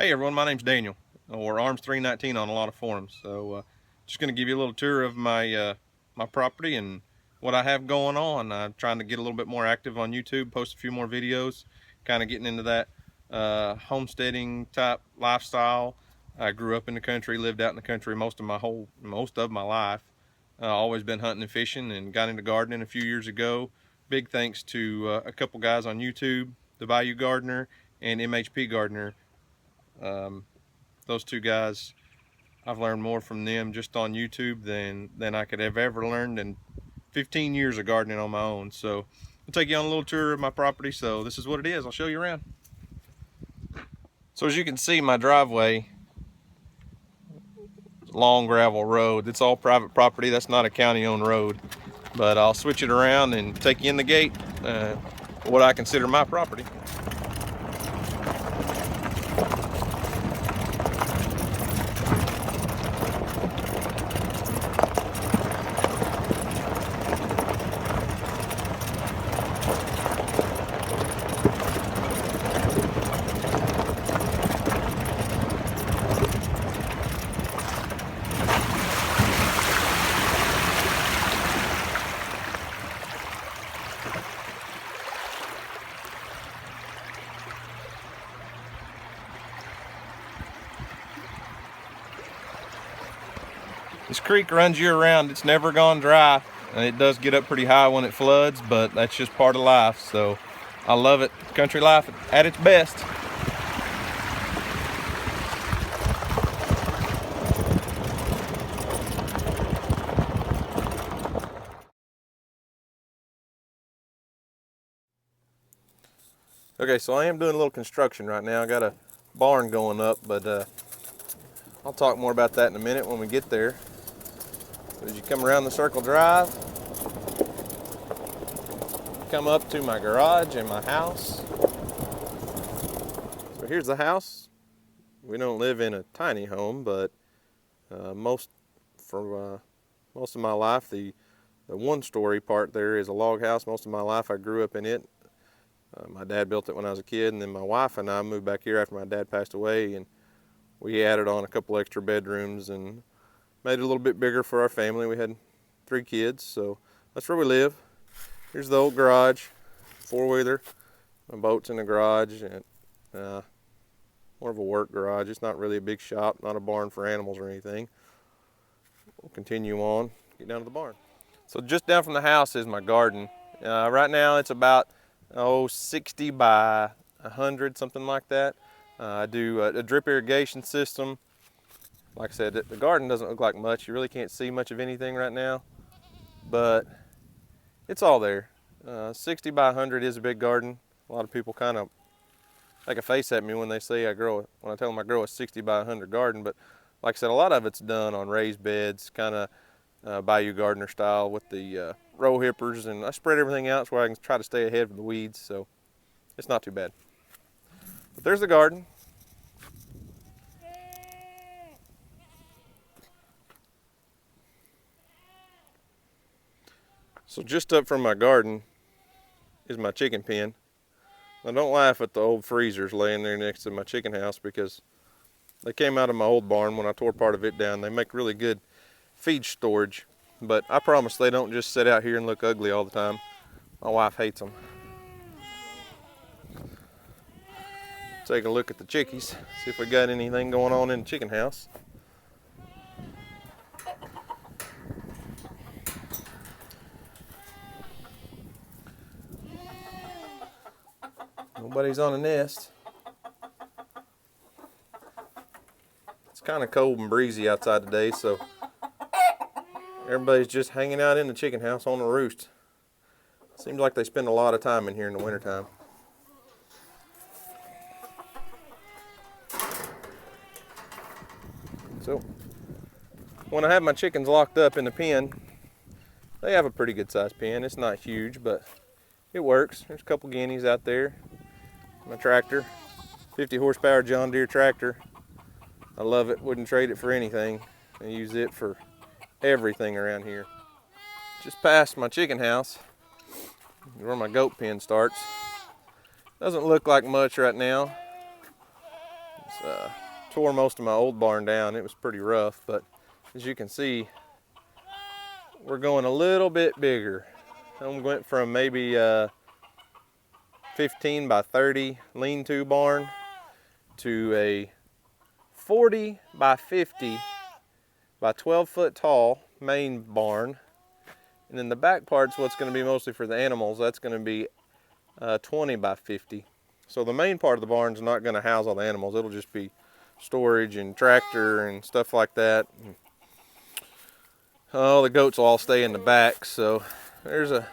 Hey everyone, my name's Daniel, or Arms 319 on a lot of forums. Just going to give you a little tour of my property and what I have going on. I'm trying to get a little bit more active on YouTube, post a few more videos, kind of getting into that homesteading type lifestyle. I grew up in the country, lived out in the country most of my life. Always been hunting and fishing, and got into gardening a few years ago. Big thanks to a couple guys on YouTube, the Bayou Gardener and MHP Gardener. Um, those two guys, I've learned more from them just on YouTube than I could have ever learned in 15 years of gardening on my own. So I'll take you on a little tour of my property. So this is what it is. I'll show you around. So as you can see, my driveway, long gravel road. It's all private property. That's not a county-owned road. But I'll switch it around and take you in the gate, what I consider my property. This creek runs year round. It's never gone dry, and it does get up pretty high when it floods, but that's just part of life. So I love it. Country life at its best. Okay, so I am doing a little construction right now. I got a barn going up, but I'll talk more about that in a minute when we get there. So as you come around the circle drive, come up to my garage and my house. So here's the house. We don't live in a tiny home, but most of my life, the one-story part there is a log house. Most of my life I grew up in it. My dad built it when I was a kid, and then my wife and I moved back here after my dad passed away, and we added on a couple extra bedrooms and made it a little bit bigger for our family. We had 3 kids, so that's where we live. Here's the old garage, 4-wheeler. My boat's in the garage, and more of a work garage. It's not really a big shop, not a barn for animals or anything. We'll continue on, get down to the barn. So just down from the house is my garden. Right now it's about 60 by 100, something like that. I do a drip irrigation system. Like I said, the garden doesn't look like much. You really can't see much of anything right now, but it's all there. 60 by 100 is a big garden. A lot of people kind of make a face at me when they say when I tell them I grow a 60 by 100 garden, but like I said, a lot of it's done on raised beds, kind of Bayou Gardener style with the row hippers, and I spread everything out so I can try to stay ahead of the weeds, so it's not too bad. But there's the garden. So just up from my garden is my chicken pen. Now don't laugh at the old freezers laying there next to my chicken house, because they came out of my old barn when I tore part of it down. They make really good feed storage, but I promise they don't just sit out here and look ugly all the time. My wife hates them. Take a look at the chickies, see if we got anything going on in the chicken house. Nobody's on a nest. It's kind of cold and breezy outside today, so everybody's just hanging out in the chicken house on the roost. Seems like they spend a lot of time in here in the wintertime. So when I have my chickens locked up in the pen, they have a pretty good sized pen. It's not huge, but it works. There's a couple guineas out there. My tractor, 50 horsepower John Deere tractor. I love it, wouldn't trade it for anything. I use it for everything around here. Just past my chicken house, where my goat pen starts. Doesn't look like much right now. Tore most of my old barn down. It was pretty rough, but as you can see, we're going a little bit bigger. I went from maybe 15 by 30 lean-to barn to a 40 by 50 by 12 foot tall main barn. And then the back part's what's going to be mostly for the animals. That's going to be 20 by 50. So the main part of the barn's not going to house all the animals. It'll just be storage and tractor and stuff like that. Oh, the goats will all stay in the back. So there's a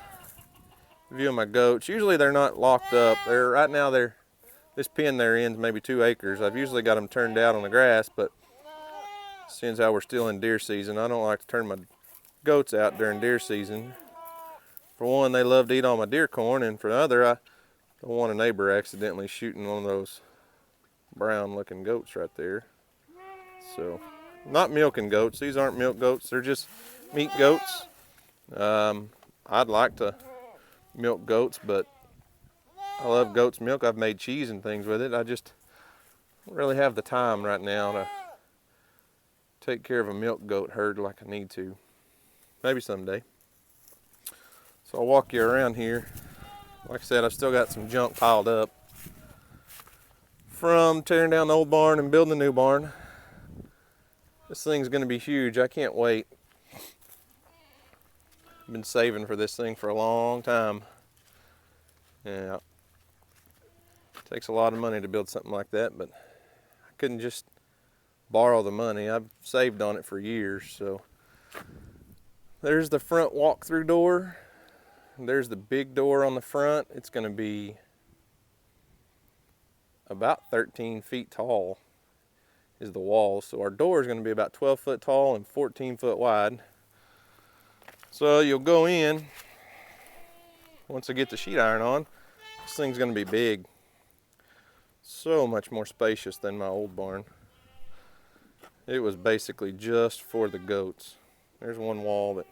view of my goats. Usually they're not locked up. Right now this pen they're in is maybe 2 acres. I've usually got them turned out on the grass, but since how we're still in deer season, I don't like to turn my goats out during deer season. For one, they love to eat all my deer corn, and for the other, I don't want a neighbor accidentally shooting one of those brown looking goats right there. So, not milking goats. These aren't milk goats. They're just meat goats. I'd like to milk goats, but I love goat's milk. I've made cheese and things with it. I just don't really have the time right now to take care of a milk goat herd like I need to. Maybe someday. So I'll walk you around here. Like I said, I've still got some junk piled up from tearing down the old barn and building the new barn. This thing's going to be huge. I can't wait. I've been saving for this thing for a long time. Yeah, it takes a lot of money to build something like that, but I couldn't just borrow the money. I've saved on it for years. So there's the front walk-through door. There's the big door on the front. It's going to be about 13 feet tall is the wall. So our door is going to be about 12 foot tall and 14 foot wide. So you'll go in, once I get the sheet iron on, this thing's going to be big. So much more spacious than my old barn. It was basically just for the goats. There's one wall that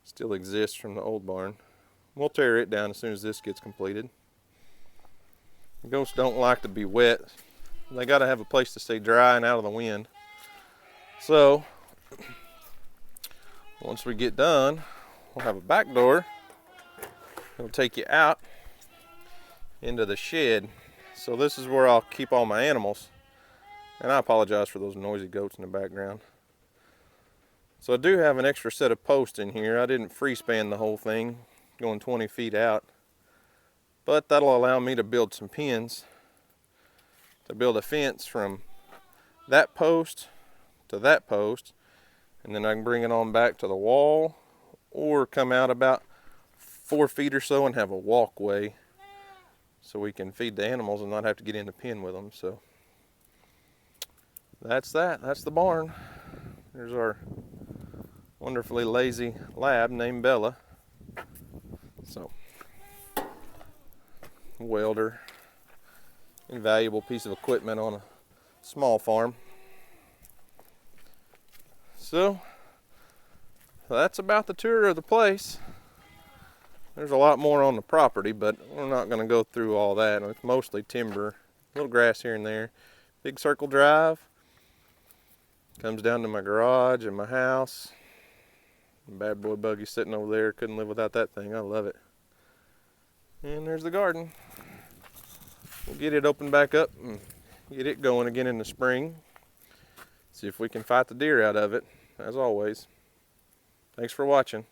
still exists from the old barn. We'll tear it down as soon as this gets completed. The goats don't like to be wet. They got to have a place to stay dry and out of the wind. So once we get done, we'll have a back door. It'll take you out into the shed. So this is where I'll keep all my animals. And I apologize for those noisy goats in the background. So I do have an extra set of posts in here. I didn't free span the whole thing, going 20 feet out. But that'll allow me to build some pins, to build a fence from that post to that post. And then I can bring it on back to the wall or come out about 4 feet or so and have a walkway so we can feed the animals and not have to get in the pen with them. So that's that. That's the barn. There's our wonderfully lazy lab named Bella. So, welder, invaluable piece of equipment on a small farm. So, that's about the tour of the place. There's a lot more on the property, but we're not going to go through all that. It's mostly timber, a little grass here and there. Big circle drive. Comes down to my garage and my house. Bad boy buggy sitting over there. Couldn't live without that thing. I love it. And there's the garden. We'll get it opened back up and get it going again in the spring. See if we can fight the deer out of it, as always. Thanks for watching.